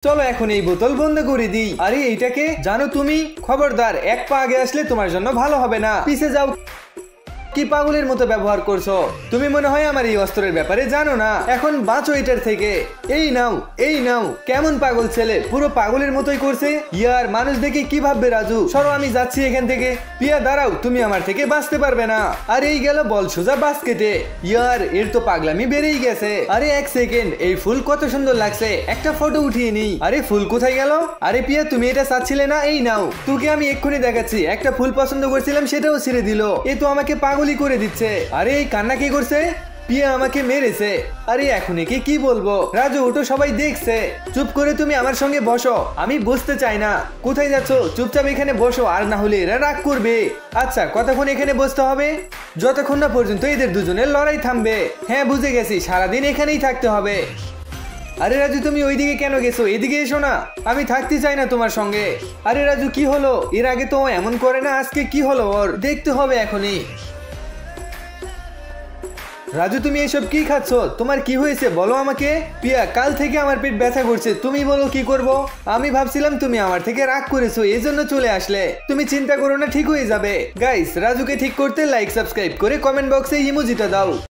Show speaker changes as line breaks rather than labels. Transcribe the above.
চলো এখন এই বোতল বন্ধ করে দিই। আরে এইটাকে জানো তুমি? খবরদার, এক পা আগে আসলে তোমার জন্য ভালো হবে না। পিছে যাও। কি পাগলের মতো ব্যবহার করছো? তুমি মনে হয় আমার এই অস্ত্রের ব্যাপারে জানো না। এখন বাঁচো এটার থেকে। এই নাও, এই নাও। কেমন পাগল ছেলে, পুরো পাগলের মতোই করছে। ইয়ার মানুষ দেখে কি ভাববে রাজু? সরো, আমি যাচ্ছি এখান থেকে। পিয়া দাঁড়াও, তুমি আমার থেকে বাঁচতে পারবে না। আর এই গেল বল সোজা বাস্কেটে। ইয়ার এর তো পাগলামি বেড়েই গেছে। আরে এক সেকেন্ড, এই ফুল কত সুন্দর লাগছে, একটা ফটো উঠিয়ে নি। আরে ফুল কোথায় গেল? আরে পিয়া তুমি এটা চাচ্ছিলে না? এই নাও, তোকে আমি এক্ষুনি দেখাচ্ছি। একটা ফুল পছন্দ করছিলাম, সেটাও ছেড়ে দিল। এ তো আমাকে পাগলই করে দিচ্ছে। আরে এই কান্না কি করছে? পিয়া আমাকে মেরেছে। আরে এখন একে কি বলবো? রাজু ওটা সবাই দেখছে। চুপ করে তুমি আমার সঙ্গে বসো। আমি বুঝতে চাই না কোথায় যাচ্ছ। চুপচাপ এখানে বসো, আর না হলে এরা রাগ করবে। আচ্ছা, কতক্ষণ এখানে বসতে হবে? যতক্ষণ না পর্যন্ত এদের দুজনের লড়াই থামবে। হ্যাঁ বুঝে গেছি, সারাদিন এখানেই থাকতে হবে। আরে রাজু তুমি ওইদিকে কেন গেছো? এদিকে এসো না। আমি থাকতে চাই না তোমার সঙ্গে। আরে রাজু কি হলো? এর আগে তো এমন করে না, আজকে কি হলো ওর? দেখতে হবে এখনই। রাজু তুমি এসব কি খাচ্ছ? তোমার কি হয়েছে বলো আমাকে। পিয়া কাল থেকে আমার পেট ব্যথা করছে, তুমি বলো কি করব? আমি ভাবছিলাম তুমি আমার থেকে রাগ করেছো, এই জন্য চলে আসলে। তুমি চিন্তা করো না, ঠিক হয়ে যাবে। গাইস, রাজুকে ঠিক করতে লাইক সাবস্ক্রাইব করে কমেন্ট বক্সে ইমোজিটা দাও।